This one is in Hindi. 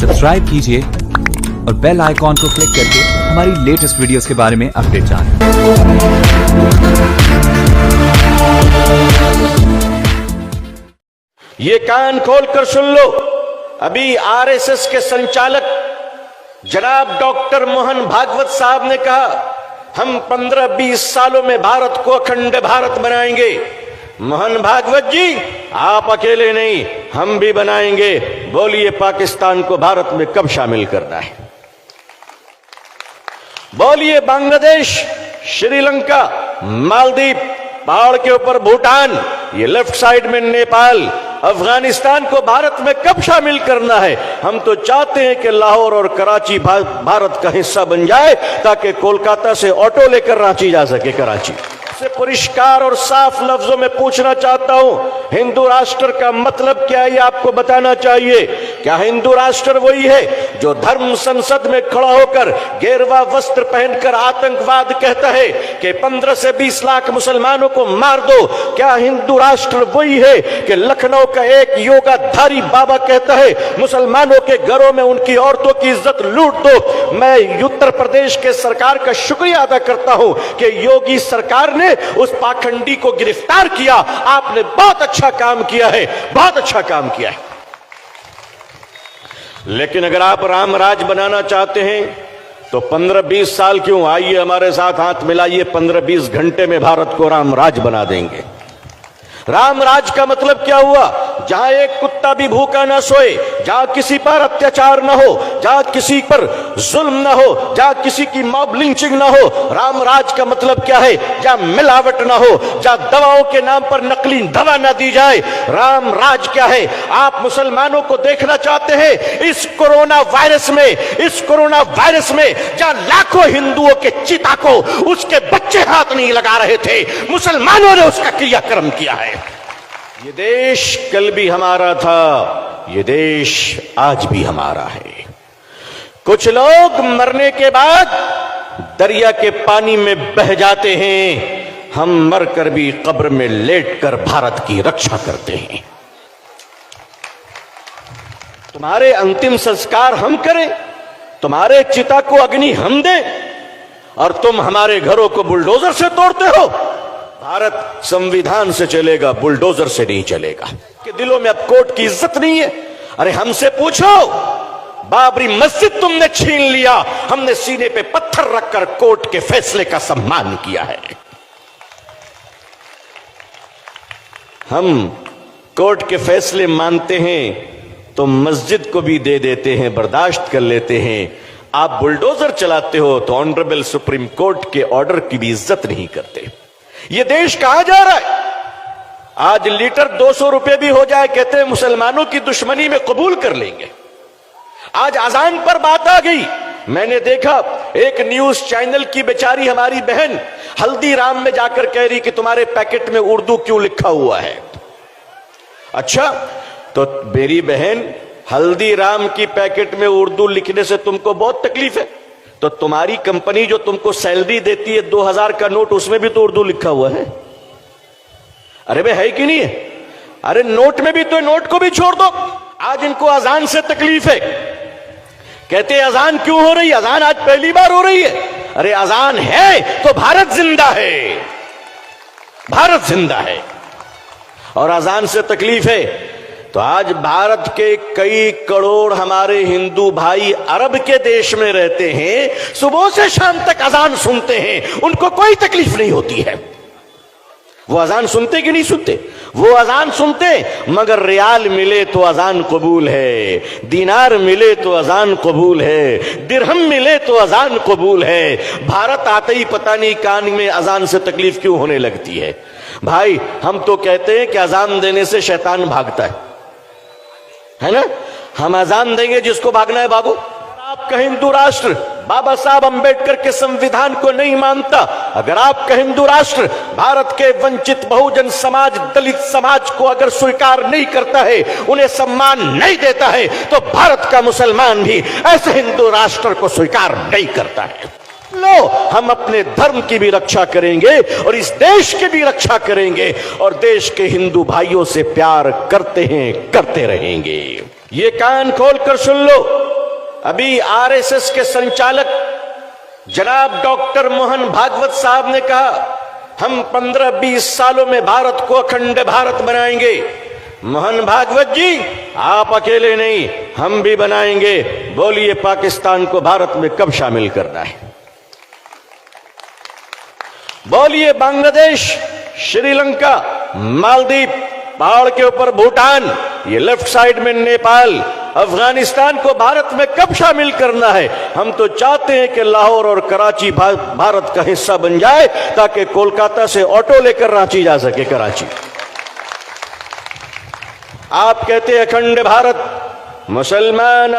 सब्सक्राइब कीजिए और बेल आइकॉन को क्लिक करके हमारी लेटेस्ट वीडियोस के बारे में अपडेट जानें। ये कान खोलकर सुन लो, अभी आरएसएस के संचालक जनाब डॉक्टर मोहन भागवत साहब ने कहा हम 15-20 सालों में भारत को अखंड भारत बनाएंगे। मोहन भागवत जी, आप अकेले नहीं, हम भी बनाएंगे। बोलिए पाकिस्तान को भारत में कब शामिल करना है? बोलिए बांग्लादेश, श्रीलंका, मालदीव, पहाड़ के ऊपर भूटान, ये लेफ्ट साइड में नेपाल, अफगानिस्तान को भारत में कब शामिल करना है? हम तो चाहते हैं कि लाहौर और कराची भारत का हिस्सा बन जाए ताकि कोलकाता से ऑटो लेकर रांची जा सके। कराची से परिष्कार और साफ लफ्जों में पूछना चाहता हूं, हिंदू राष्ट्र का मतलब क्या है? ये आपको बताना चाहिए। क्या हिंदू राष्ट्र वही है जो धर्म संसद में खड़ा होकर गेरुआ वस्त्र पहनकर आतंकवाद कहता है कि 15 से 20 लाख मुसलमानों को मार दो? क्या हिंदू राष्ट्र वही है कि लखनऊ का एक योगाधारी बाबा कहता है मुसलमानों के घरों में उनकी औरतों की इज्जत लूट दो? मैं उत्तर प्रदेश के सरकार का शुक्रिया अदा करता हूं कि योगी सरकार ने उस पाखंडी को गिरफ्तार किया। आपने बहुत अच्छा काम किया है, बहुत अच्छा काम किया है। लेकिन अगर आप राम राज बनाना चाहते हैं तो 15-20 साल क्यों, आइए हमारे साथ हाथ मिलाइए, 15-20 घंटे में भारत को राम राज बना देंगे। राम राज का मतलब क्या हुआ? जहां एक कुत्ता भी भूखा ना सोए, जहां किसी पर अत्याचार ना हो, जहां किसी पर जुल्म ना हो, जहां किसी की मॉब लिंचिंग ना हो। राम राज का मतलब क्या है? जहां मिलावट ना हो, जहां दवाओं के नाम पर नकली दवा ना दी जाए। राम राज क्या है? आप मुसलमानों को देखना चाहते हैं इस कोरोना वायरस में, इस कोरोना वायरस में जहां लाखों हिंदुओं के चिता को उसके बच्चे हाथ नहीं लगा रहे थे, मुसलमानों ने उसका क्रियाक्रम किया है। ये देश कल भी हमारा था, ये देश आज भी हमारा है। कुछ लोग मरने के बाद दरिया के पानी में बह जाते हैं, हम मरकर भी कब्र में लेटकर भारत की रक्षा करते हैं। तुम्हारे अंतिम संस्कार हम करें, तुम्हारे चिता को अग्नि हम दें और तुम हमारे घरों को बुलडोजर से तोड़ते हो। भारत संविधान से चलेगा, बुलडोजर से नहीं चलेगा। कि दिलों में अब कोर्ट की इज्जत नहीं है। अरे हमसे पूछो, बाबरी मस्जिद तुमने छीन लिया, हमने सीने पे पत्थर रखकर कोर्ट के फैसले का सम्मान किया है। हम कोर्ट के फैसले मानते हैं तो मस्जिद को भी दे देते हैं, बर्दाश्त कर लेते हैं। आप बुलडोजर चलाते हो तो ऑनरेबल सुप्रीम कोर्ट के ऑर्डर की भी इज्जत नहीं करते। ये देश कहां जा रहा है? आज लीटर 200 रुपए भी हो जाए, कहते हैं मुसलमानों की दुश्मनी में कबूल कर लेंगे। आज अजान पर बात आ गई। मैंने देखा एक न्यूज चैनल की बेचारी हमारी बहन हल्दीराम में जाकर कह रही कि तुम्हारे पैकेट में उर्दू क्यों लिखा हुआ है। अच्छा, तो मेरी बहन, हल्दीराम की पैकेट में उर्दू लिखने से तुमको बहुत तकलीफ है, तो तुम्हारी कंपनी जो तुमको सैलरी देती है 2000 का नोट, उसमें भी तो उर्दू लिखा हुआ है। अरे भाई, है कि नहीं है? अरे नोट में भी तो, नोट को भी छोड़ दो। आज इनको अजान से तकलीफ है, कहते हैं अजान क्यों हो रही है? अजान आज पहली बार हो रही है। अरे अजान है तो भारत जिंदा है, भारत जिंदा है। और अजान से तकलीफ है तो आज भारत के कई करोड़ हमारे हिंदू भाई अरब के देश में रहते हैं, सुबह से शाम तक अजान सुनते हैं, उनको कोई तकलीफ नहीं होती है। वो अजान सुनते कि नहीं सुनते? वो अजान सुनते, मगर रियाल मिले तो अजान कबूल है, दीनार मिले तो अजान कबूल है, दिरहम मिले तो अजान कबूल है। भारत आते ही पता नहीं कान में अजान से तकलीफ क्यों होने लगती है। भाई, हम तो कहते हैं कि अजान देने से शैतान भागता है ना? हम अजान देंगे जिसको भागना है भागो। आपका हिंदू राष्ट्र बाबा साहब अंबेडकर के संविधान को नहीं मानता, अगर आपका हिंदू राष्ट्र भारत के वंचित बहुजन समाज, दलित समाज को अगर स्वीकार नहीं करता है, उन्हें सम्मान नहीं देता है, तो भारत का मुसलमान भी ऐसे हिंदू राष्ट्र को स्वीकार नहीं करता है। लो, हम अपने धर्म की भी रक्षा करेंगे और इस देश की भी रक्षा करेंगे और देश के हिंदू भाइयों से प्यार करते हैं, करते रहेंगे। ये कान खोलकर सुन लो, अभी आरएसएस के संचालक जनाब डॉक्टर मोहन भागवत साहब ने कहा, हम 15-20 सालों में भारत को अखंड भारत बनाएंगे। मोहन भागवत जी, आप अकेले नहीं, हम भी बनाएंगे। बोलिए, पाकिस्तान को भारत में कब शामिल करना है? बोलिए, बांग्लादेश, श्रीलंका, मालदीव, पहाड़ के ऊपर भूटान, ये लेफ्ट साइड में नेपाल, अफगानिस्तान को भारत में कब शामिल करना है? हम तो चाहते हैं कि लाहौर और कराची भारत का हिस्सा बन जाए, ताकि कोलकाता से ऑटो लेकर रांची जा सके, कराची। आप कहते हैं अखंड भारत, मुसलमान